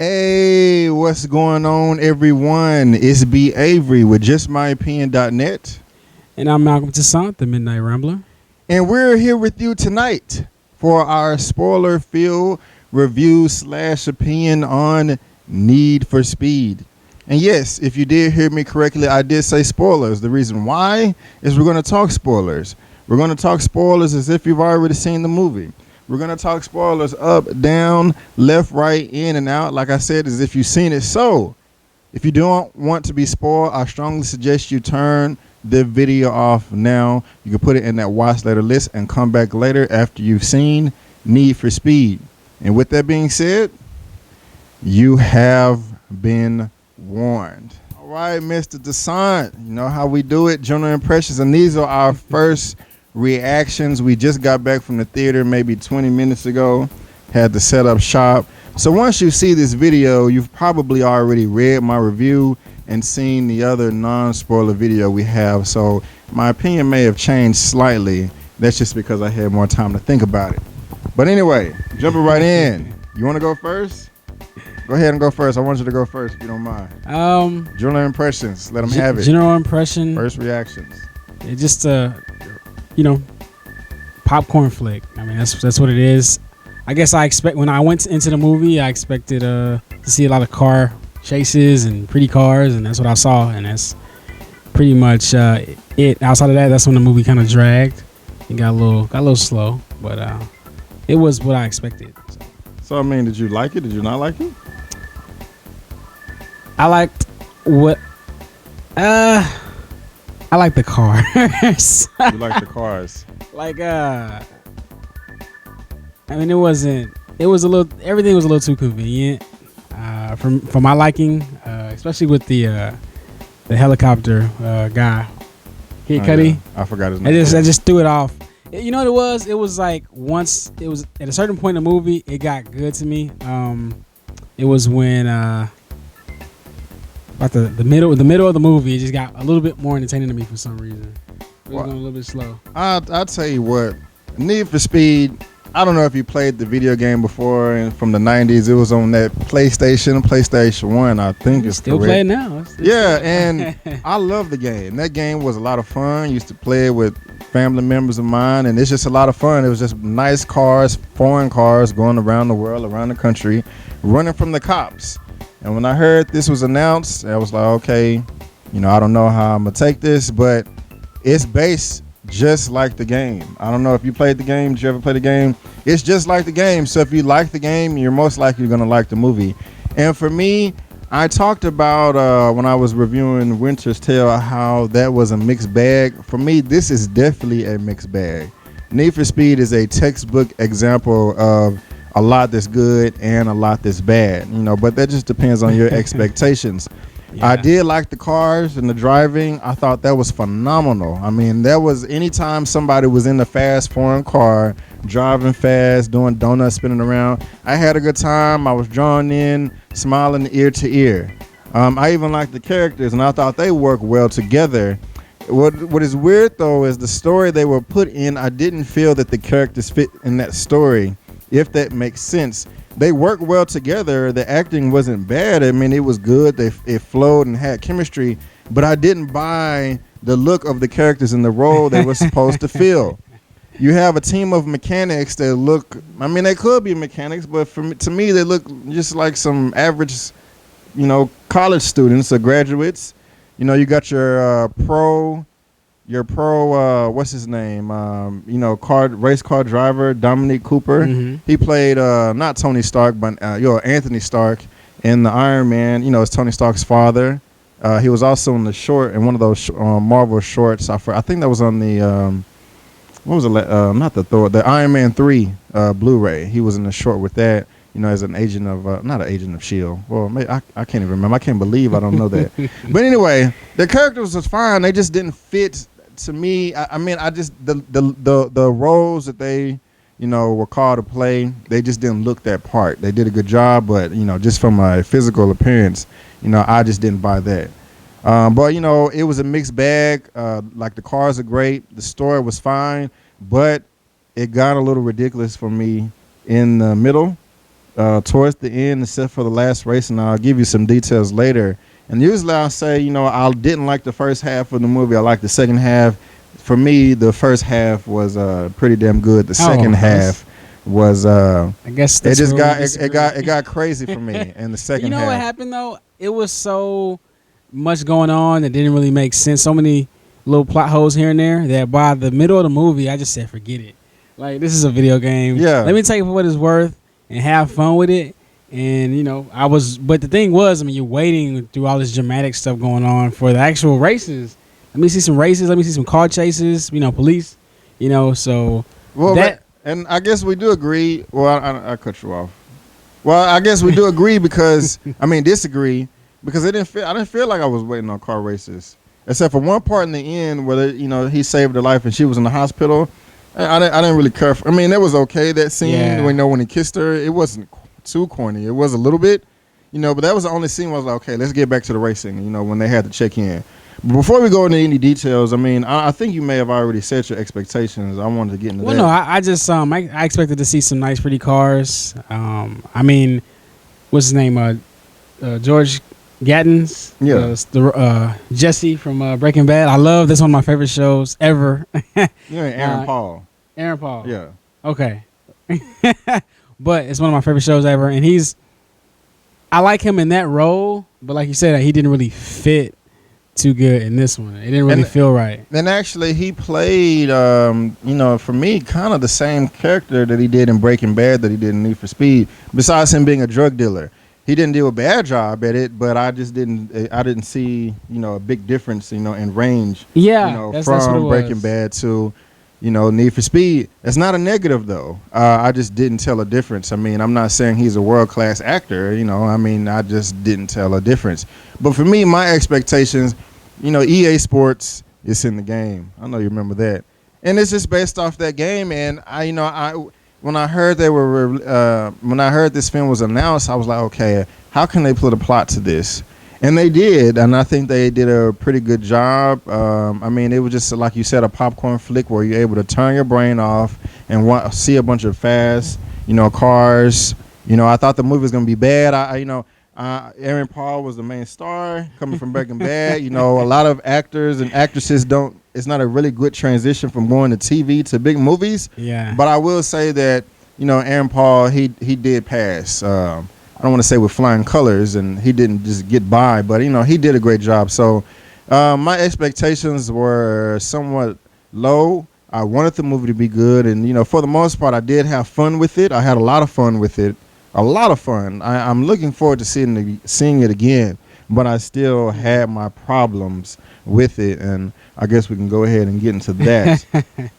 Hey, what's going on, everyone? It's B. Avery with JustMyOpinion.net. And I'm Malcolm Toussaint, the Midnight Rambler. And we're here with you tonight for our spoiler-filled review/opinion on Need for Speed. And yes, if you did hear me correctly, I did say spoilers. The reason why is we're going to talk spoilers. We're going to talk spoilers as if you've already seen the movie. We're going to talk spoilers up, down, left, right, in, and out, like I said, as if you've seen it. So, if you don't want to be spoiled, I strongly suggest you turn the video off now. You can put it in that watch later list and come back later after you've seen Need for Speed. And with that being said, you have been warned. All right, Mr. Toussaint, you know how we do it, general impressions, and these are our first reactions. We just got back from the theater maybe 20 minutes ago, had to set up shop. So once you see this video, you've probably already read my review and seen the other non-spoiler video we have. So my opinion may have changed slightly. That's just because I had more time to think about it. But anyway, jumping right in. You want to go first? Go ahead and go first. I want you to go first if you don't mind. General impressions. Let them have it. General impression. First reactions. It just popcorn flick. I mean, that's what it is. I guess when I went into the movie, I expected to see a lot of car chases and pretty cars, and that's what I saw, and that's pretty much it. Outside of that, that's when the movie kind of dragged and got a little slow, but it was what I expected. So I mean, did you like it? Did you not like it? I liked what I like the cars. You like the cars? I mean, everything was a little too convenient for my liking, especially with the helicopter guy, Kid Cudi. Yeah. I forgot his name. I just threw it off. You know what it was? It was like once it was at a certain point in the movie, it got good to me. It was when about the middle of the movie, it just got a little bit more entertaining to me for some reason. It was going a little bit slow. I'll tell you what, Need for Speed. I don't know if you played the video game before, and from the 90s, it was on that PlayStation 1, I think it's still correct. playing now. Yeah, and I love the game. That game was a lot of fun. Used to play it with family members of mine, and it's just a lot of fun. It was just nice cars, foreign cars going around the world, around the country, running from the cops. And when I heard this was announced, I was like, okay, I don't know how I'm going to take this, but it's based just like the game. I don't know if you played the game. Did you ever play the game? It's just like the game. So if you like the game, you're most likely going to like the movie. And for me, I talked about when I was reviewing Winter's Tale how that was a mixed bag. For me, this is definitely a mixed bag. Need for Speed is a textbook example of a lot that's good and a lot that's bad, but that just depends on your expectations. Yeah. I did like the cars and the driving. I thought that was phenomenal. I mean, that was anytime somebody was in a fast foreign car, driving fast, doing donuts, spinning around, I had a good time. I was drawn in, smiling ear to ear. I even liked the characters, and I thought they worked well together. What is weird, though, is the story they were put in, I didn't feel that the characters fit in that story, if that makes sense. They worked well together. The acting wasn't bad. I mean, it was good. It flowed and had chemistry, but I didn't buy the look of the characters in the role they were supposed to fill. You have a team of mechanics that look, I mean, they could be mechanics, but to me, they look just like some average, college students or graduates. You got your pro, what's his name? Race car driver, Dominic Cooper. Mm-hmm. He played not Tony Stark, but Anthony Stark in the Iron Man. It's Tony Stark's father. He was also in one of those Marvel shorts. I think that was on the what was it? Not the Thor, the Iron Man 3 Blu-ray. He was in the short with that. As an agent of, not an agent of S.H.I.E.L.D. Well, maybe, I can't even remember. I can't believe I don't know that. But anyway, the characters was fine. They just didn't fit to me. I mean, the roles that they, were called to play, they just didn't look that part. They did a good job, but, just from a physical appearance, I just didn't buy that. But, it was a mixed bag. Like, the cars are great. The story was fine, but it got a little ridiculous for me in the middle. towards the end, except for the last race, and I'll give you some details later. And usually I'll say, I didn't like the first half of the movie. I liked the second half. For me, the first half was pretty damn good. The second half was I guess it just got crazy for me in the second half. You know what happened though? It was so much going on that didn't really make sense. So many little plot holes here and there that by the middle of the movie, I just said, forget it. Like, this is a video game. Yeah. Let me take it for what it's worth and have fun with it. And, but the thing was, you're waiting through all this dramatic stuff going on for the actual races. Let me see some races. Let me see some car chases, police, so. Well, and I guess we do agree. Well, I cut you off. Well, I guess we do agree because, disagree because I didn't feel like I was waiting on car races. Except for one part in the end where, he saved her life and she was in the hospital. I didn't really care. It was okay, that scene. Yeah. When he kissed her, it wasn't too corny. It was a little bit, but that was the only scene where I was like, okay, let's get back to the racing, when they had to check in. But before we go into any details, I think you may have already set your expectations. I wanted to get into that. No, I just I expected to see some nice, pretty cars. What's his name? George Gattens. Yeah. Jesse from Breaking Bad. I love this. One of my favorite shows ever. You ain't Aaron Paul. Aaron Paul. Yeah. Okay. But it's one of my favorite shows ever, and I like him in that role, but like you said, he didn't really fit too good in this one. It didn't really feel right. And actually, he played, for me, kind of the same character that he did in Breaking Bad that he did in Need for Speed. Besides him being a drug dealer, he didn't do a bad job at it, but I just didn't see, a big difference, in range. Yeah, that's from Breaking Bad to, Need for Speed. It's not a negative though. I just didn't tell a difference. I'm not saying he's a world-class actor. I just didn't tell a difference. But for me, my expectations, EA Sports is in the game. I know you remember that, and it's just based off that game. And when I heard when I heard this film was announced, I was like, okay, how can they put a plot to this? And they did, and I think they did a pretty good job. It was just, like you said, a popcorn flick where you're able to turn your brain off and see a bunch of fast, cars. I thought the movie was going to be bad. Aaron Paul was the main star coming from Breaking Bad. A lot of actors and actresses it's not a really good transition from going to TV to big movies. Yeah. But I will say that, Aaron Paul, he did pass. I don't want to say with flying colors, and he didn't just get by, but he did a great job. So my expectations were somewhat low. I wanted the movie to be good, and for the most part, I did have fun with it. I had a lot of fun with it, a lot of fun. I'm looking forward to seeing it again, but I still had my problems with it, and I guess we can go ahead and get into that.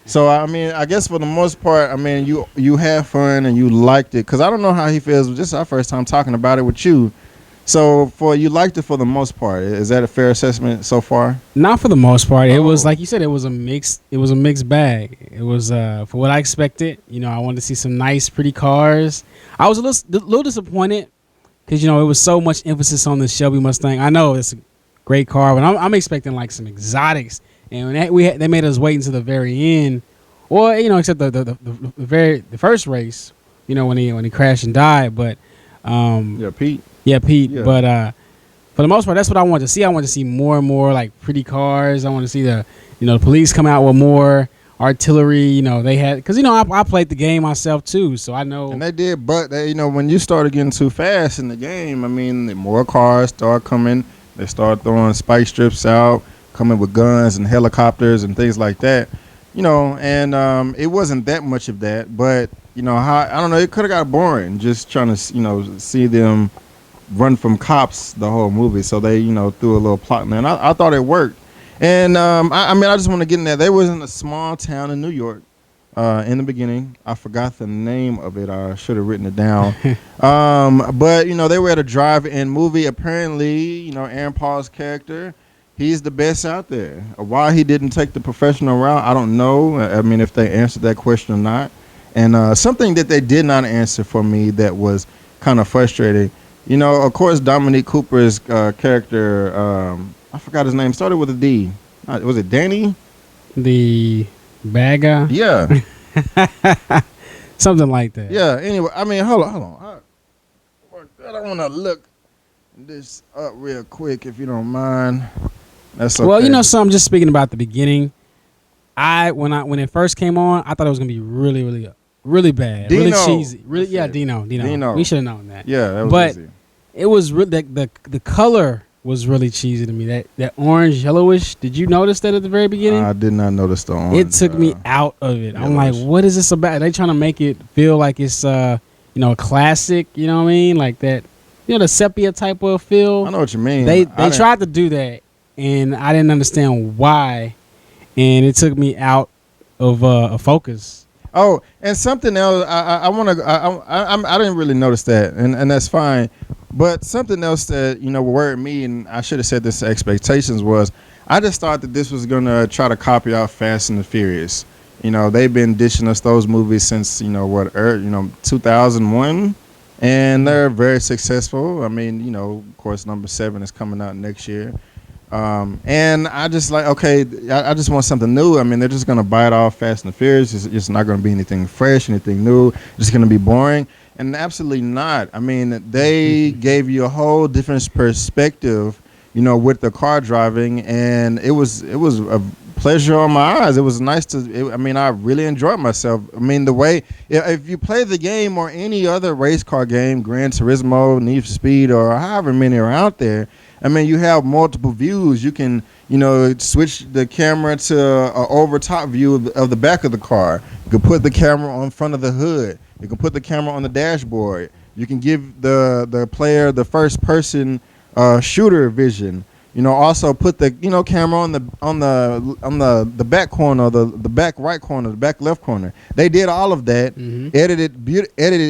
So I guess for the most part, you had fun and you liked it, because I don't know how he feels. This is our first time talking about it with you. So you liked it for the most part. Is that a fair assessment so far? Not for the most part. It was, like you said, it was a mixed bag. It was for what I expected. I wanted to see some nice, pretty cars. I was a little disappointed because it was so much emphasis on the Shelby Mustang. I know it's a great car, but I'm expecting like some exotics. And when they made us wait until the very end, or except the first race, when he crashed and died. But Pete. Yeah, Pete. Yeah. But for the most part, that's what I wanted to see. I wanted to see more and more like pretty cars. I want to see the police come out with more artillery. They had, because I played the game myself too, so I know. And they did, but when you started getting too fast in the game, more cars start coming. They start throwing spike strips out, coming with guns and helicopters and things like that. And it wasn't that much of that, but I don't know, it could have got boring just trying to see them run from cops the whole movie. So they threw a little plot in there, and I thought it worked. And I just want to get in there. They was in a small town in New York in the beginning. I forgot the name of it. I should have written it down. But they were at a drive-in movie. Apparently, Aaron Paul's character, he's the best out there. Why he didn't take the professional route, I don't know. If they answered that question or not. And something that they did not answer for me that was kind of frustrating. Of course, Dominic Cooper's character, I forgot his name, started with a D. Was it Danny? The bad guy? Yeah. Something like that. Yeah, anyway, hold on. I don't want to look this up real quick if you don't mind. That's okay. Well, so I'm just speaking about the beginning. When it first came on, I thought it was gonna be really bad, Dino. really cheesy, really. That's it. Dino. Dino. We should have known that. Yeah, that was but easy. it was the color was really cheesy to me. That orange yellowish. Did you notice that at the very beginning? I did not notice the orange. It took me out of it. I'm yellowish. like, what is this about? Are they trying to make it feel like it's a classic. You know what I mean? Like that. The sepia type of feel. I know what you mean. They tried to do that, and I didn't understand why, and it took me out of a focus. Oh, and something else. I want to. I didn't really notice that, and that's fine. But something else that worried me, and I should have said this to expectations, was I just thought that this was gonna try to copy out Fast and the Furious. They've been dishing us those movies since 2001, and they're very successful. I mean, of course, number 7 is coming out next year. And I just I just want something new. I mean, they're just gonna bite off Fast and the Furious. It's not gonna be anything fresh, anything new. It's just gonna be boring. And absolutely not. I mean, they gave you a whole different perspective, with the car driving, and it was a pleasure on my eyes. It was nice I really enjoyed myself. I mean, the way if you play the game or any other race car game, Gran Turismo, Need for Speed, or however many are out there. I mean, you have multiple views. You can, switch the camera to an over top view of the back of the car. You can put the camera on front of the hood. You can put the camera on the dashboard. You can give the player the first person shooter vision. Also put the camera on the back corner, the back right corner, the back left corner. They did all of that, edited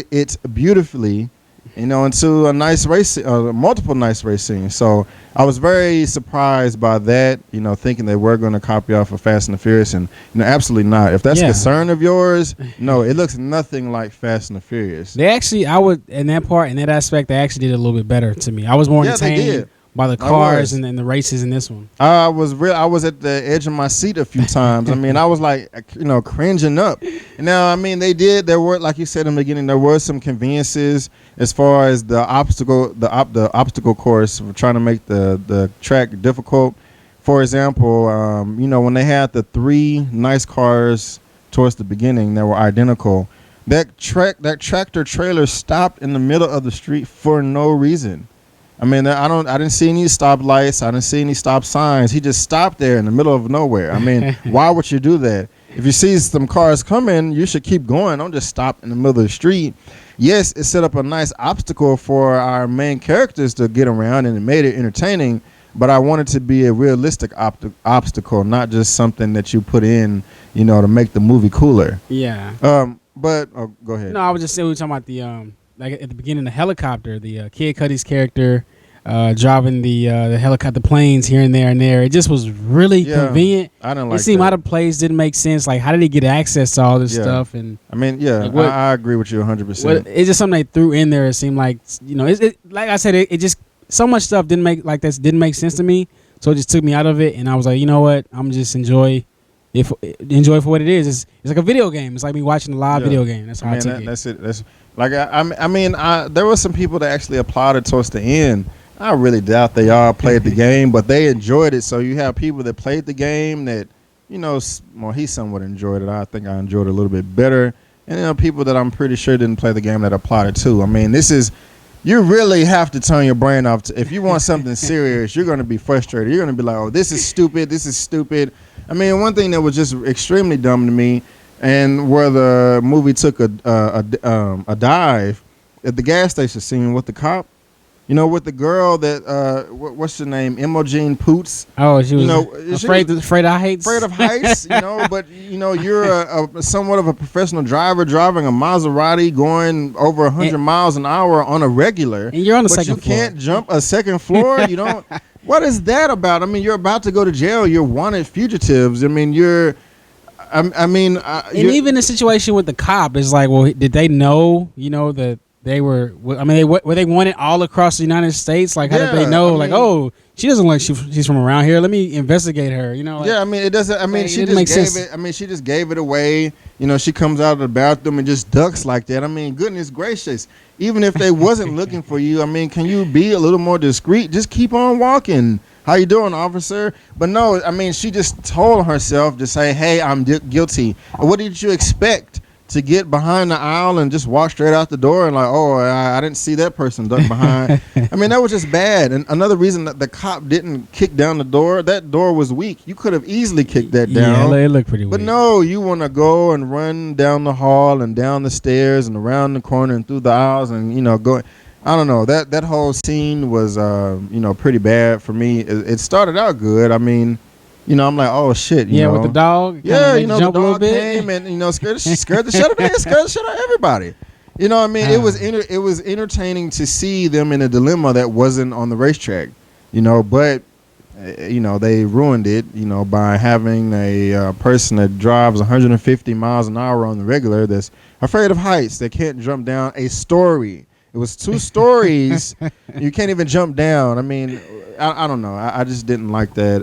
it beautifully. Into a nice race, multiple nice race scenes. So I was very surprised by that, thinking they were going to copy off of Fast and the Furious, and absolutely not. If that's a concern of yours, no, it looks nothing like Fast and the Furious. They actually, in that aspect, they actually did a little bit better to me. I was more entertained by the cars and the races in this one. I was at the edge of my seat a few times. I mean, I was like, cringing up. Now, I mean, there were, like you said in the beginning, there were some conveniences as far as the obstacle course, trying to make the track difficult. For example, when they had the 3 nice cars towards the beginning that were identical, that tractor trailer stopped in the middle of the street for no reason. I mean, I didn't see any stoplights. I didn't see any stop signs. He just stopped there in the middle of nowhere. I mean, why would you do that? If you see some cars coming, you should keep going. Don't just stop in the middle of the street. Yes, it set up a nice obstacle for our main characters to get around, and it made it entertaining. But I want it to be a realistic obstacle, not just something that you put in, to make the movie cooler. Yeah. But go ahead. No, I was just saying we were talking about the like at the beginning, the helicopter, the Kid Cudi's character driving the helicopter planes here and there. It just was really convenient. I didn't like it. It seemed out of place, didn't make sense. Like, how did he get access to all this stuff? And I mean, I agree with you 100%. It's just something they threw in there. It seemed like, like I said, it just so much stuff didn't make sense to me. So it just took me out of it, and I was like, you know what? I'm just enjoy for what it is. It's like a video game. It's like me watching a live video game. That's how I took it. That's it. That's like there were some people that actually applauded towards the end. I really doubt they all played the game, but they enjoyed it. So you have people that played the game that, he somewhat enjoyed it. I think I enjoyed it a little bit better. And people that I'm pretty sure didn't play the game that applauded too. I mean, you really have to turn your brain off. If you want something serious, you're going to be frustrated. You're going to be like, oh, this is stupid. I mean, one thing that was just extremely dumb to me, and where the movie took a dive at the gas station scene with the cop, with the girl that what's her name, Imogen Poots. Oh, she was afraid of heights. Afraid of heights, but you're a somewhat of a professional driver driving a Maserati going over 100 miles an hour on a regular, and you're on the second floor. But you can't jump a second floor. You don't. What is that about? I mean, you're about to go to jail. You're wanted fugitives. I mean, and even the situation with the cop is like, well, did they know, that they were. I mean, were they wanted all across the United States? Like, how did they Yeah, know? I Like, mean- oh, she doesn't look. She's from around here. Let me investigate her. You know? Like, Yeah, I mean it doesn't. I mean Like, she it didn't just make gave sense. it. I mean she just gave it away. You know, she comes out of the bathroom and just ducks like that. I mean, goodness gracious. Even if they wasn't looking for you, I mean, can you be a little more discreet? Just keep on walking. How you doing, officer? But no, I mean, she just told herself to say, "Hey, I'm guilty." What did you expect? To get behind the aisle and just walk straight out the door and like, oh, I didn't see that person duck behind. I mean, that was just bad. And another reason that the cop didn't kick down the door, that door was weak. You could have easily kicked that down. Yeah, it looked pretty weak. But no, you want to go and run down the hall and down the stairs and around the corner and through the aisles and, you know, go. I don't know. That whole scene was, you know, pretty bad for me. It started out good. I mean, you know, I'm like, oh shit, you know, with the dog. yeah, you know, jump the a little dog bit. came and you know scared the shit out of me, scared the shit out of everybody. You know what I mean? It was entertaining to see them in a dilemma that wasn't on the racetrack. You know, but you know they ruined it. You know, by having a person that drives 150 miles an hour on the regular that's afraid of heights, that can't jump down a story. It was 2 stories. You can't even jump down. I mean, I don't know. I just didn't like that,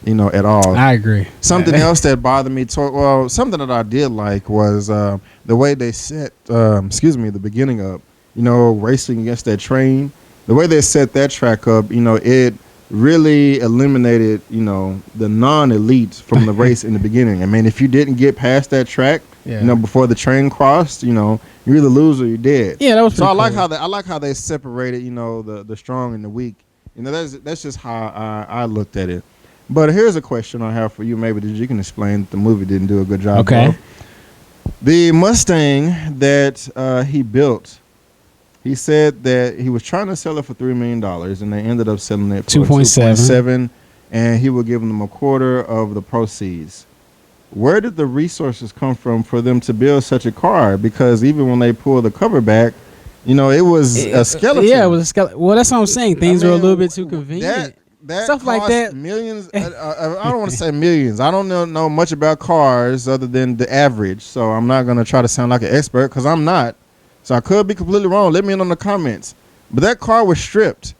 you know, at all. I agree. Something else that bothered me, something that I did like was the way they set, the beginning up, you know, racing against that train. The way they set that track up, you know, it really eliminated, you know, the non-elites from the race in the beginning. I mean, if you didn't get past that track, you know, before the train crossed, you know, you're either lose or you're dead. Yeah, that was pretty so. cool. I like how they separated, you know, the strong and the weak. You know, that's just how I looked at it. But here's a question I have for you, maybe that you can explain that the movie didn't do a good job of. The Mustang that he built, he said that he was trying to sell it for $3 million, and they ended up selling it for 2.7, and he would give them a quarter of the proceeds. Where did the resources come from for them to build such a car? Because even when they pulled the cover back, you know, it was a skeleton. Yeah, it was a skeleton. Well, that's what I'm saying. Things are a little bit too convenient. That stuff like that. Millions. I don't want to say millions. I don't know much about cars other than the average. So I'm not going to try to sound like an expert because I'm not. So I could be completely wrong. Let me know in the comments. But that car was stripped.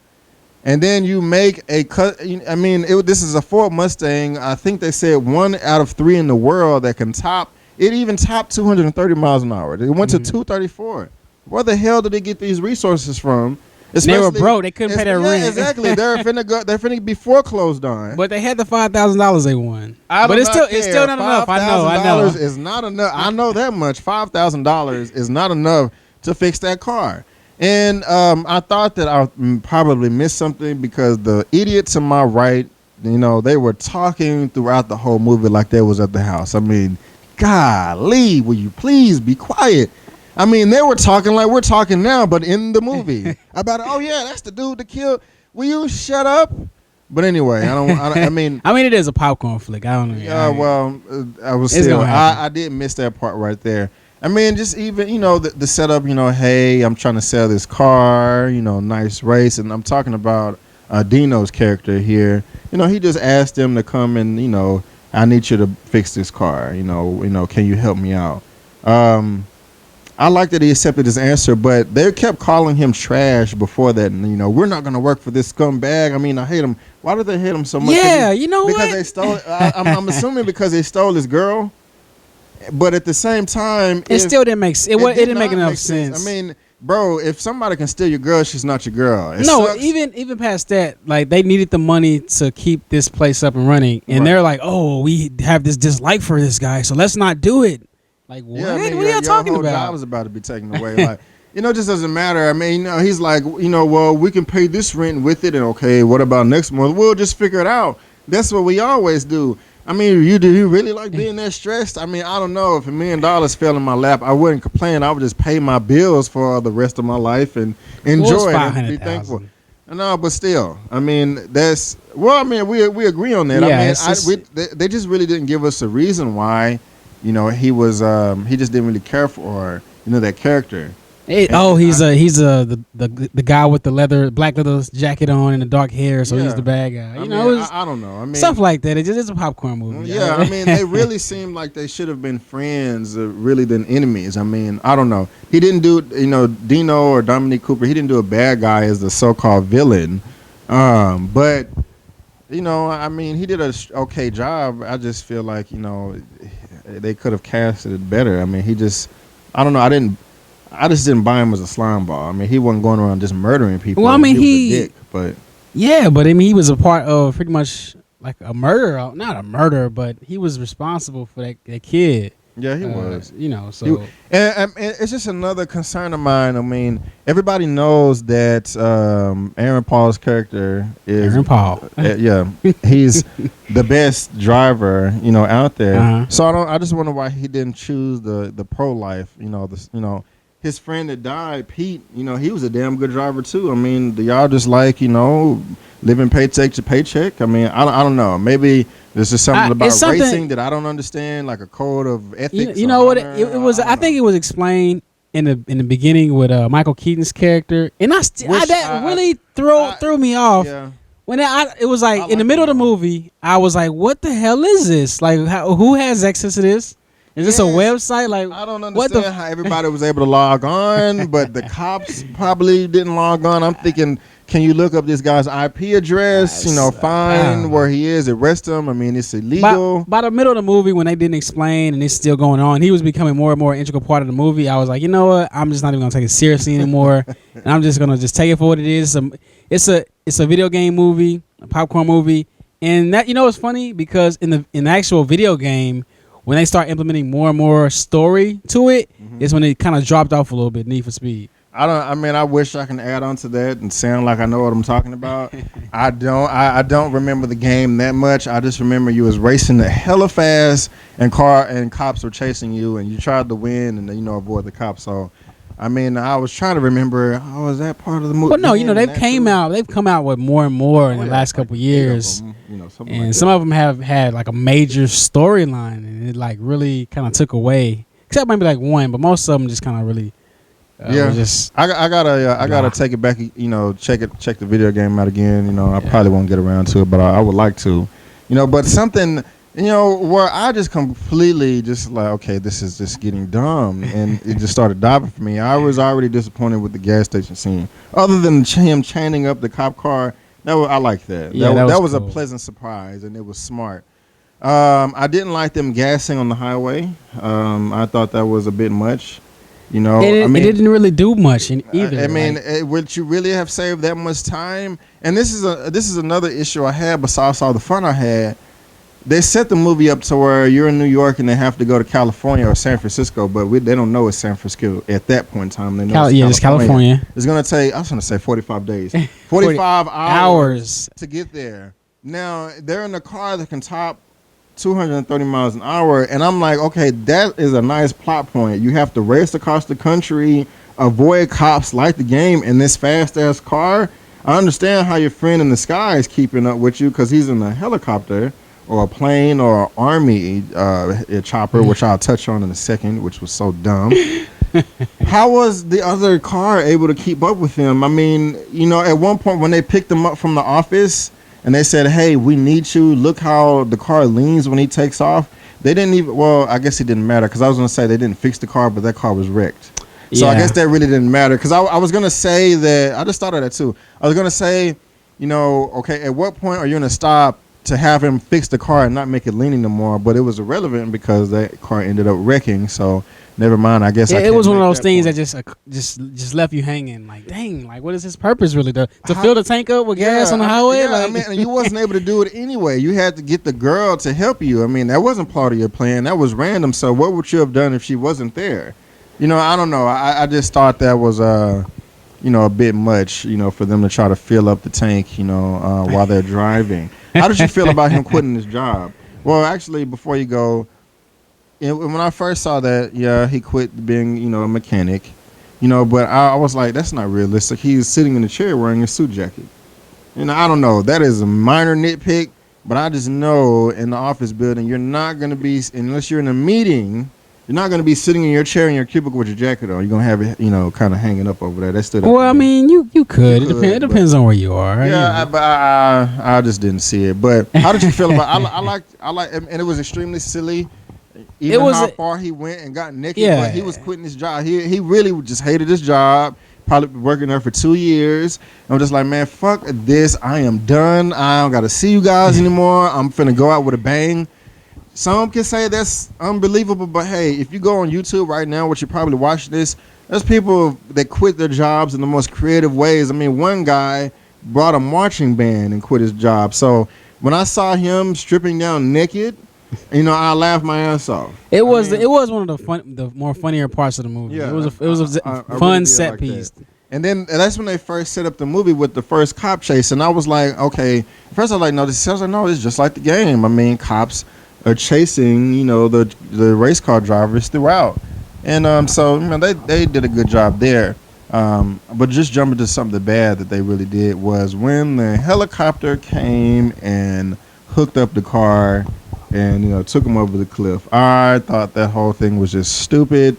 And then you make a cut. I mean, this is a Ford Mustang. I think they said 1 out of 3 in the world that can top. It even topped 230 miles an hour. It went to 234. Where the hell did they get these resources from? They were broke. They couldn't pay their rent. Exactly. They're finna be foreclosed on. But they had the $5,000 they won. But it's still not enough. I know. $5,000 is not enough. I know that much. $5,000 is not enough to fix that car. And I thought that I probably missed something because the idiot to my right, you know, they were talking throughout the whole movie like they was at the house. I mean, golly, will you please be quiet? I mean, they were talking like we're talking now, but in the movie about, oh yeah, that's the dude that killed. Will you shut up? But anyway, I mean, it is a popcorn flick. I don't know. Yeah, well, I did miss that part right there. I mean, just even, you know, the setup, you know, hey, I'm trying to sell this car, you know, nice race. And I'm talking about Dino's character here. You know, he just asked them to come and, you know, I need you to fix this car. You know, can you help me out? I like that he accepted his answer, but they kept calling him trash before that. And, you know, we're not going to work for this scumbag. I mean, I hate him. Why did they hate him so much? Yeah, you know because what? They stole. I'm assuming because they stole his girl. But at the same time, it still didn't make sense. It didn't make enough sense. I mean, bro, if somebody can steal your girl, she's not your girl. It no, sucks. even past that, like they needed the money to keep this place up and running, and they're like, "Oh, we have this dislike for this guy, so let's not do it." Like, what? Yeah, I mean, what are y'all talking your whole about? job is about to be taken away. Like, you know, it just doesn't matter. I mean, you know, he's like, you know, well, we can pay this rent with it, and okay, what about next month? We'll just figure it out. That's what we always do. I mean, do you really like being that stressed? I mean, I don't know. If $1 million fell in my lap, I wouldn't complain. I would just pay my bills for the rest of my life and enjoy it and be thankful. No, but still, I mean, we agree on that. Yeah, I mean, they just really didn't give us a reason why, you know, he just didn't really care for, you know, that character. The guy with the black leather jacket on and the dark hair, so he's the bad guy. I don't know. I mean, stuff like that. It's a popcorn movie. Yeah, I mean, they really seem like they should have been friends, really than enemies. I mean, I don't know. He didn't do, Dino or Dominique Cooper. He didn't do a bad guy as the so-called villain, but I mean, he did a okay job. I just feel like they could have casted it better. I mean, I don't know. I just didn't buy him as a slime ball. I mean, he wasn't going around just murdering people. Well, I mean, he was a dick, but yeah, but I mean, he was a part of pretty much like a murder. Not a murder, but he was responsible for that kid. Yeah, he was. So and it's just another concern of mine. I mean, everybody knows that Aaron Paul's character is Aaron Paul. Yeah, he's the best driver out there. Uh-huh. So I just wonder why he didn't choose the pro life. His friend that died, Pete. He was a damn good driver too. I mean, do y'all just like living paycheck to paycheck? I mean, I don't know. Maybe there's just something about racing that I don't understand, like a code of ethics. You know what? It was. I think it was explained in the beginning with Michael Keaton's character, and that really threw me off. Yeah. When it was like in the middle of the movie, I was like, "What the hell is this? Like, who has access to this? Is this a website? Like, I don't understand how everybody was able to log on, but the cops probably didn't log on. I'm thinking, can you look up this guy's IP address? Find where he is, arrest him. I mean, it's illegal. By the middle of the movie, when they didn't explain and it's still going on, he was becoming more and more integral part of the movie. I was like, you know what? I'm just not even gonna take it seriously anymore, and I'm just gonna take it for what it is. It's a video game movie, a popcorn movie, and that it's funny because in the actual video game, when they start implementing more and more story to it, is when it kind of dropped off a little bit. Need for Speed. I wish I can add on to that and sound like I know what I'm talking about. I don't remember the game that much. I just remember you was racing the hella fast and cops were chasing you and you tried to win and avoid the cops. So, I mean, I was trying to remember. Oh, is that part of the movie? But no, they've come out with more and more in the last couple years. Some of them have had like a major storyline and it like really kind of took away. Except maybe like one, but most of them just kind of really. I gotta take it back. Check the video game out again. I probably won't get around to it, but I would like to. But something. Where I just completely just like, okay, this is just getting dumb, and it just started diving for me. I was already disappointed with the gas station scene. Other than him chaining up the cop car, I liked that. Yeah, that was cool. A pleasant surprise, and it was smart. I didn't like them gassing on the highway. I thought that was a bit much. It didn't really do much either. I mean, would you really have saved that much time? And this is another issue I had. Besides all the fun I had. They set the movie up to where you're in New York and they have to go to California or San Francisco, but they don't know it's San Francisco at that point in time. They know it's California. It's going to take, I was going to say 45 days. 45 hours to get there. Now, they're in a car that can top 230 miles an hour, and I'm like, okay, that is a nice plot point. You have to race across the country, avoid cops like the game in this fast-ass car. I understand how your friend in the sky is keeping up with you because he's in a helicopter. Or a plane or an army chopper, which I'll touch on in a second, which was so dumb. How was the other car able to keep up with him? I mean, at one point when they picked him up from the office and they said, hey, we need you. Look how the car leans when he takes off. They didn't even, well, I guess it didn't matter because I was going to say they didn't fix the car, but that car was wrecked. So I guess that really didn't matter because I was going to say that, I just thought of that too. I was going to say, okay, at what point are you going to stop to have him fix the car and not make it leaning no more, but it was irrelevant because that car ended up wrecking. So never mind. I guess it was one of those things that just left you hanging. Like, dang, like what is his purpose really? To fill the tank up with gas on the highway? Yeah, I mean, you wasn't able to do it anyway. You had to get the girl to help you. I mean, that wasn't part of your plan. That was random. So what would you have done if she wasn't there? I don't know. I just thought that was a bit much. For them to try to fill up the tank. While they're driving. How did you feel about him quitting his job? Well, actually, before you go, when I first saw that, he quit being, a mechanic, but I was like, that's not realistic. He's sitting in a chair wearing a suit jacket. I don't know. That is a minor nitpick, but I just know in the office building, you're not going to be, unless you're in a meeting, You're not gonna be sitting in your chair in your cubicle with your jacket on. You're gonna have it, kind of hanging up over there. That's still. Well, I mean, you could. You could, It depends on where you are. Yeah, but I just didn't see it. But how did you feel about? I like, and it was extremely silly. Even how far he went and got naked. Yeah, but he was quitting his job. He really just hated his job. Probably working there for 2 years. I'm just like, man, fuck this. I am done. I don't got to see you guys anymore. I'm finna go out with a bang. Some can say that's unbelievable, but hey, if you go on YouTube right now, which you're probably watching this, there's people that quit their jobs in the most creative ways. I mean, one guy brought a marching band and quit his job. So when I saw him stripping down naked, I laughed my ass off. It was one of the more funnier parts of the movie. Yeah, it was a fun really set like piece. That. And then that's when they first set up the movie with the first cop chase, and I was like, okay. First I was like, no, this is just like the game. I mean, cops are chasing, the race car drivers throughout, and so they did a good job there. But just jumping to something bad that they really did was when the helicopter came and hooked up the car and took him over the cliff. I thought that whole thing was just stupid.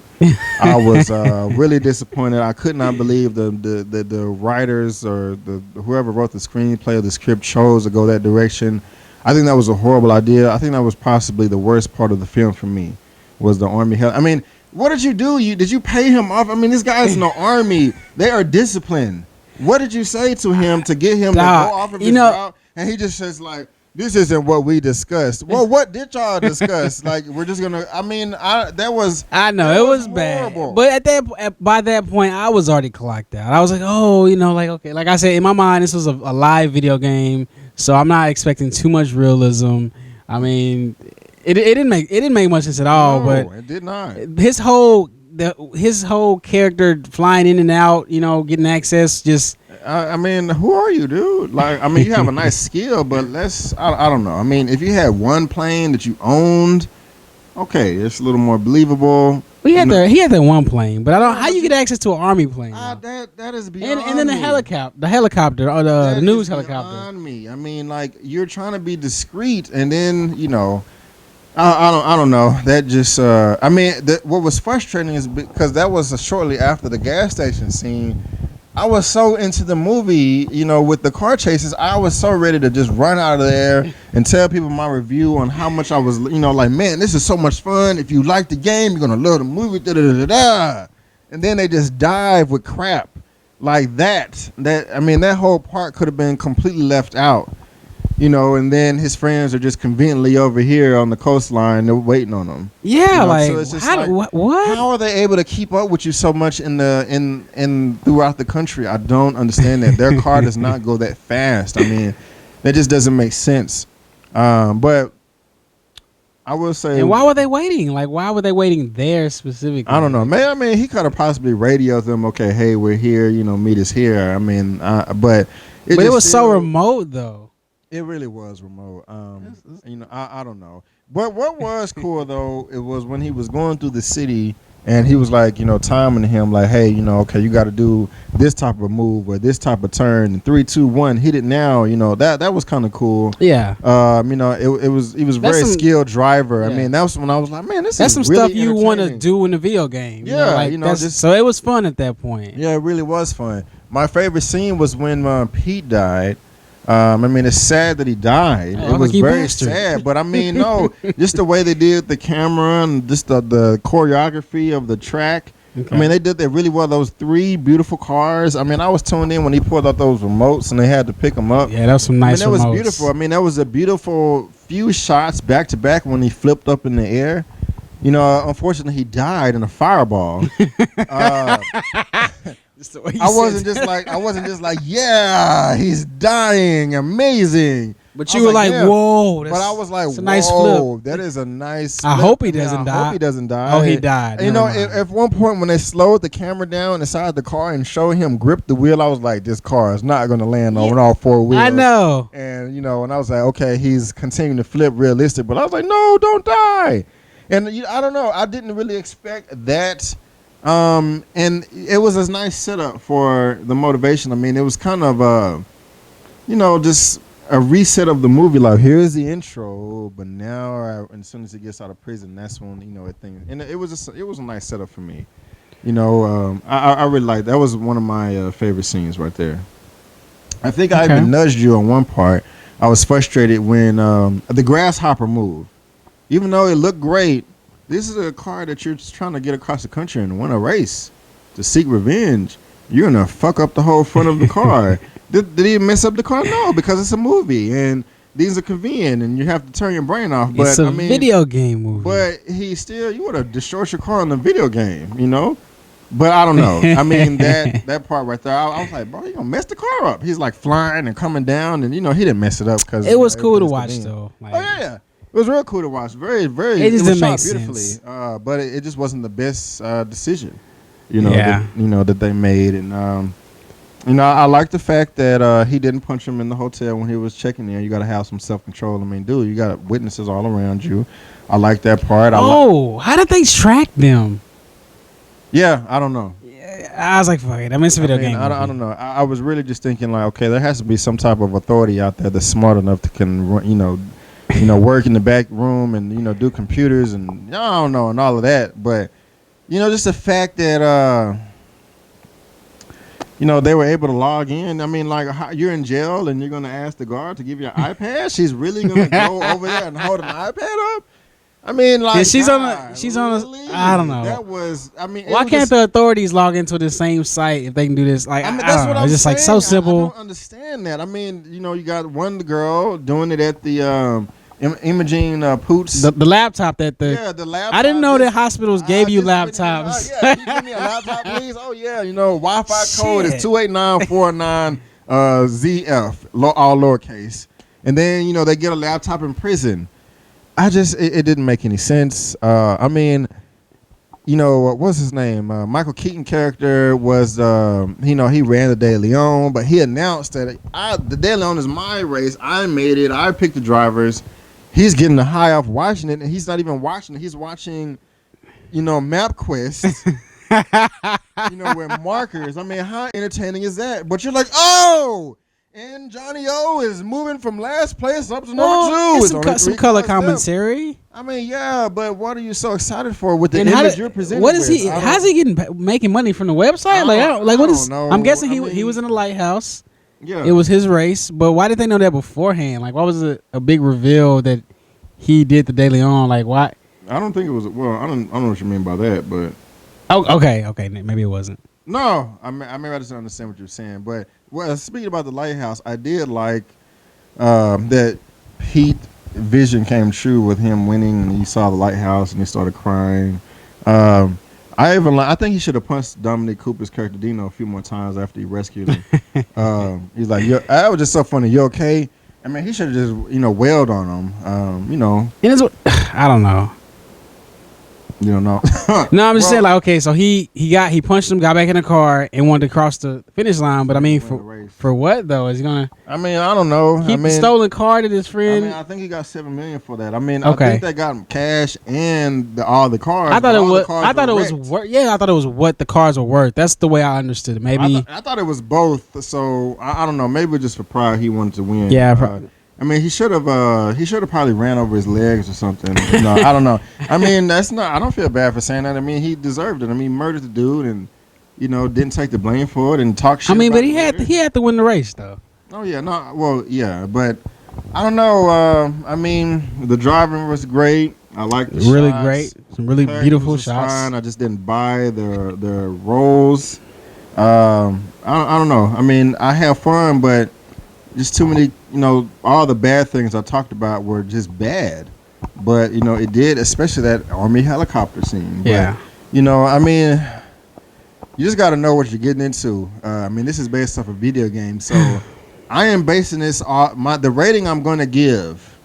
I was really disappointed. I could not believe the writers or whoever wrote the screenplay or the script chose to go that direction. I think that was a horrible idea. I think that was possibly the worst part of the film for me, was the Army. I mean, what did you do? Did you pay him off? I mean, this guy's in the Army. They are disciplined. What did you say to him to get him to go off of his route? And he just says like, this isn't what we discussed. Well, what did y'all discuss? Like, we're just gonna. I mean, I know it was bad, but by that point, I was already clocked out. I was like, okay, like I said, in my mind, this was a live video game, so I'm not expecting too much realism. I mean, it didn't make much sense at all. But it did not. His whole character flying in and out, getting access, just. I mean, who are you, dude? Like, I mean, you have a nice skill, but I don't know. I mean, if you had one plane that you owned, okay, it's a little more believable. Well, he had that one plane, but I don't. How you get access to an Army plane? That is beyond and then the helicopter, or the news helicopter. Beyond me. I mean, like, you're trying to be discreet, and then I don't know. That just I mean, what was frustrating is because that was shortly after the gas station scene. I was so into the movie, with the car chases. I was so ready to just run out of there and tell people my review on how much I was, like, man, this is so much fun. If you like the game, you're gonna love the movie. And then they just dive with crap like that. That whole part could have been completely left out, And then his friends are just conveniently over here on the coastline. They're waiting on him. Yeah, like, so it's just what? How are they able to keep up with you so much in throughout the country? I don't understand that. Their car does not go that fast. I mean, that just doesn't make sense. But I will say, and why were they waiting? Like, why were they waiting there specifically? I don't know. Man, I mean, he could have possibly radioed them. Okay, hey, we're here. Meet us here. I mean, but it was so remote, though. It really was remote. I don't know. But what was cool though, it was when he was going through the city and he was like, timing him like, hey, okay, you got to do this type of move or this type of turn. And 3, 2, 1, hit it now. That was kind of cool. Yeah. He was very skilled driver. Yeah. I mean, that was when I was like, man, that's some really stuff you want to do in the video game. Yeah, so it was fun at that point. Yeah, it really was fun. My favorite scene was when Pete died. It's sad that he died. It was very sad, but I mean, no, just the way they did the camera and just the choreography of the track. Okay. I mean, they did that really well. Those 3 beautiful cars. I mean, I was tuned in when he pulled out those remotes and they had to pick them up. Yeah, that was some nice remotes. That was beautiful. I mean, that was a beautiful few shots back to back when he flipped up in the air. Unfortunately, he died in a fireball. I wasn't just like, yeah, he's dying, amazing. But you were like, yeah. Whoa. But I was like, whoa, nice flip. That is a nice flip. I hope he doesn't die. I hope he doesn't die. Oh, he died. At one point when they slowed the camera down inside the car and showed him grip the wheel, I was like, this car is not going to land on all 4 wheels. I know. And, and I was like, okay, he's continuing to flip realistic. But I was like, no, don't die. And I don't know. I didn't really expect that. And it was a nice setup for the motivation. I mean, it was kind of, just a reset of the movie. Like, here's the intro, but now, as soon as he gets out of prison, that's when and it was a nice setup for me. I really like that. Was one of my favorite scenes right there. I think I even nudged you on one part. I was frustrated when the grasshopper moved. Even though it looked great, this is a car that you're just trying to get across the country and win a race to seek revenge. You're gonna fuck up the whole front of the car. Did he mess up the car? No, because it's a movie and these are convenient and you have to turn your brain off. But it's a video game movie. But you would have destroyed your car in the video game, But I don't know. I mean, that part right there, I was like, bro, you gonna mess the car up. He's like flying and coming down, and he didn't mess it up because it was cool to watch though. Like, yeah, it was real cool to watch. Very, very. It just was didn't make shot beautifully, sense. but it just wasn't the best decision, that they made, and I like the fact that he didn't punch him in the hotel when he was checking in. You got to have some self control. I mean, dude, you got witnesses all around you. I like that part. How did they track them? Yeah, I don't know. Yeah, I was like, fuck it. I mean, it's a video game. I don't know. I was really just thinking like, okay, there has to be some type of authority out there that's smart enough to work in the back room and do computers and I don't know and all of that. But just the fact that they were able to log in. I mean, like you're in jail and you're gonna ask the guard to give you an iPad. She's really gonna go over there and hold an iPad up. I mean, like, she's on a. I don't know. That was. I mean, why can't the authorities log into the same site if they can do this? Like, I mean, that's what I'm just saying. Like so simple. I don't understand that. I mean, you got one girl doing it at the Imogene Poots. The laptop that the laptop. I didn't know that hospitors gave you laptops. Yeah, you give me a laptop, please. Oh yeah, Wi-Fi code is 28949 ZF, all lowercase, and then they get a laptop in prison. It didn't make any sense. I mean, what's his name? Michael Keaton character was, he ran the De Leon, but he announced that the De Leon is my race. I made it. I picked the drivers. He's getting the high off watching it, and he's not even watching it. He's watching, MapQuest, with markers. I mean, how entertaining is that? But you're like, oh! And Johnny O is moving from last place up to number 2. It's some color commentary. I mean, yeah, but what are you so excited for with the image you're presenting? What is he? How's he making money from the website? What is? I'm guessing he was in a lighthouse. Yeah, it was his race. But why did they know that beforehand? Like, why was it a big reveal that he did the De Leon? Like, why? I don't think it was. Well, I don't know what you mean by that, but okay, maybe it wasn't. No, I just don't understand what you're saying. But speaking about the lighthouse, I did like that Pete vision came true with him winning, and he saw the lighthouse and he started crying. I think he should have punched Dominic Cooper's character Dino a few more times after he rescued him. He's like, that was just so funny. You okay? I mean, he should have just wailed on him. And it's I don't know. You don't know. No, I'm just saying, like, okay, so he punched him, got back in the car, and wanted to cross the finish line. But I mean, for what though? Is he gonna? I mean, I don't know. Keep the stolen car to his friend. I mean, I think he got $7 million for that. I mean, I think they got him cash and all the cars. I thought it was worth. Yeah, I thought it was what the cars were worth. That's the way I understood it. Maybe I thought it was both. So I don't know. Maybe just for pride, he wanted to win. Yeah. I mean, he should have probably ran over his legs or something. I don't know. I mean, I don't feel bad for saying that. I mean, he deserved it. I mean, he murdered the dude and, didn't take the blame for it and talk shit. I mean, but he had to win the race though. Oh yeah, no, well yeah, but I don't know. I mean, the driving was great. I liked the really shots. Great, some really beautiful shots. Fine. I just didn't buy their roles. I don't know. I mean, I have fun, but just too many. All the bad things I talked about were just bad. But it did, especially that Army helicopter scene. Yeah. But, I mean, you just got to know what you're getting into. I mean, this is based off a video game, so I am basing this off the rating I'm going to give.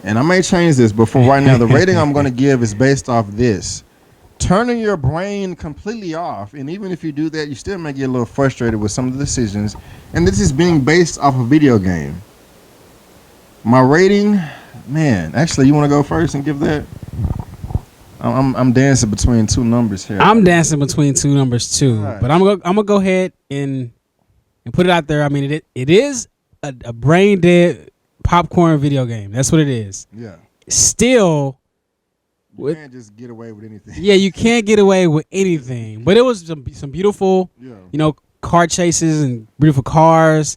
And I may change this, but for right now, the rating I'm going to give is based off this. Turning your brain completely off, and even if you do that, you still may get a little frustrated with some of the decisions. And this is being based off a video game. My rating, man. Actually, you want to go first and give that? I'm dancing between two numbers here. I'm dancing between two numbers too, right. But I'm gonna go ahead and put it out there. I mean, it is a brain dead popcorn video game. That's what it is. Yeah. Still, You can't just get away with anything. yeah, you can't get away with anything. But it was some beautiful, car chases and beautiful cars.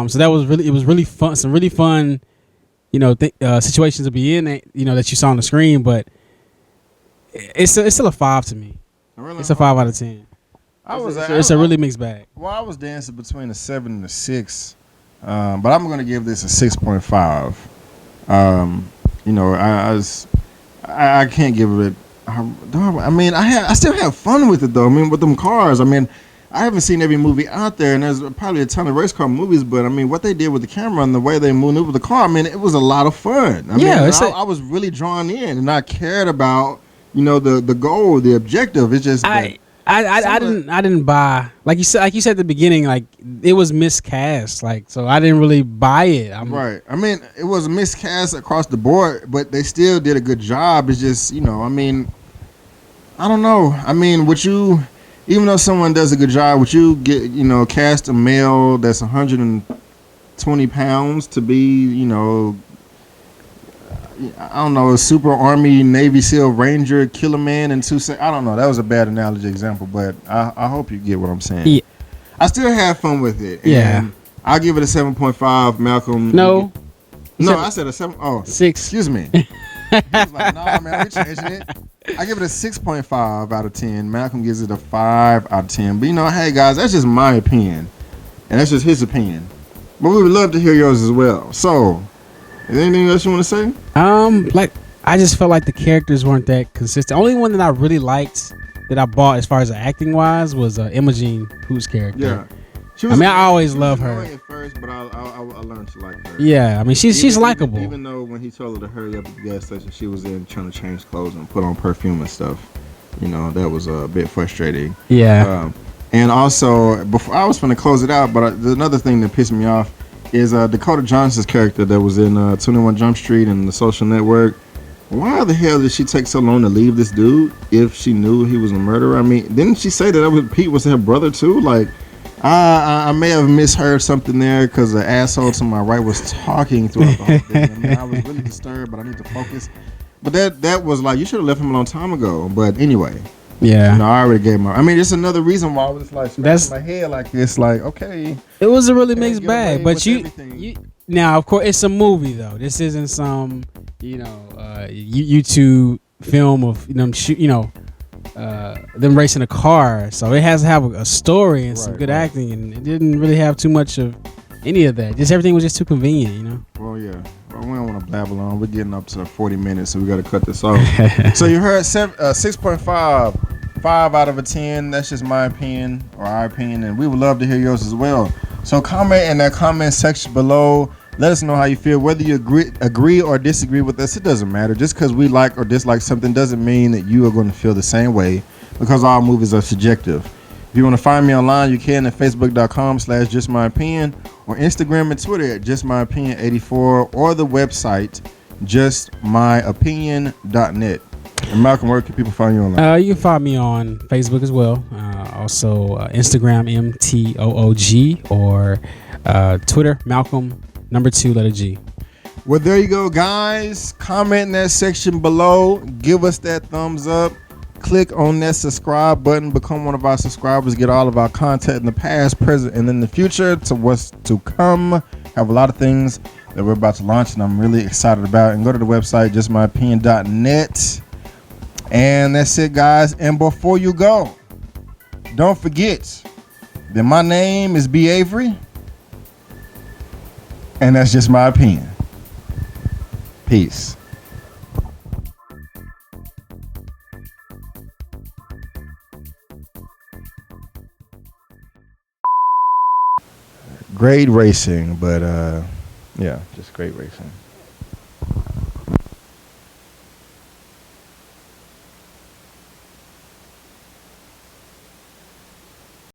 So that was really fun. Some really fun, situations to be in. That you saw on the screen. But it's still a 5 to me. Really? It's a 5 out of 10. It's a really mixed bag. Well, I was dancing between a 7 and a 6, but I'm going to give this a 6.5. I can't give it. I still have fun with it though. I mean, with them cars. I mean, I haven't seen every movie out there, and there's probably a ton of race car movies. But I mean, what they did with the camera and the way they maneuvered the car, I mean, it was a lot of fun. I was really drawn in, and I cared about the goal, the objective. It's just I didn't buy, like you said at the beginning, like it was miscast, like, so I didn't really buy it. Right. I mean, it was miscast across the board, but they still did a good job. It's just, I mean, I don't know. I mean, even though someone does a good job, would you cast a male that's 120 pounds to be, I don't know, a super army Navy SEAL Ranger killer man in Toussaint? I don't know. That was a bad analogy example, but I hope you get what I'm saying. Yeah. I still have fun with it. Yeah. I'll give it a 7.5. Malcolm. No. I said a 7. Oh, 6. Excuse me. I was like, nah, man, we're changing it. I give it a 6.5 out of 10. Malcolm gives it a 5 out of 10. But hey guys, that's just my opinion, and that's just his opinion. But we would love to hear yours as well. So, is there anything else you want to say? I just felt like the characters weren't that consistent. Only one that I really liked that I bought as far as acting wise was Imogene Poo's character. Yeah. I always love her. At first, but I learned to like her. Yeah, I mean she's likable. Even though when he told her to hurry up at the gas station, she was in trying to change clothes and put on perfume and stuff. That was a bit frustrating. Yeah. And also, before I was going to close it out, but another thing that pissed me off is Dakota Johnson's character that was in 21 Jump Street and The Social Network. Why the hell did she take so long to leave this dude if she knew he was a murderer? I mean, didn't she say that Pete was her brother too? Like, I may have misheard something there because the asshole to my right was talking throughout the whole thing. I mean, I was really disturbed, but I need to focus. But that was like, you should have left him a long time ago. But anyway. Yeah. I already gave my. I mean, it's another reason why I was like scratching my head like this. Like, okay. It was a really mixed bag, but you now, of course, it's a movie though. This isn't some YouTube film of them racing a car. So it has to have a story and some good acting, and it didn't really have too much of any of that. Just everything was just too convenient, Well, yeah. Well, we don't want to blabber on. We're getting up to 40 minutes, so we got to cut this off. So you heard 6.5, 5 out of 10. That's just my opinion or our opinion, and we would love to hear yours as well. So comment in that comment section below. Let us know how you feel. Whether you agree or disagree with us, it doesn't matter. Just because we like or dislike something doesn't mean that you are going to feel the same way, because all movies are subjective. If you want to find me online, you can at facebook.com/justmyopinion or Instagram and Twitter at justmyopinion84 or the website justmyopinion.net. And Malcolm, where can people find you online? You can find me on Facebook as well. Also Instagram MTOOG or Twitter Malcolm #2 Well, there you go, guys. Comment in that section below. Give us that thumbs up. Click on that subscribe button. Become one of our subscribers. Get all of our content in the past, present, and in the future to what's to come. Have a lot of things that we're about to launch, and I'm really excited about. And go to the website, justmyopinion.net. And that's it, guys. And before you go, don't forget that my name is B. Avery. And that's just my opinion. Peace. Great racing, but yeah, just great racing.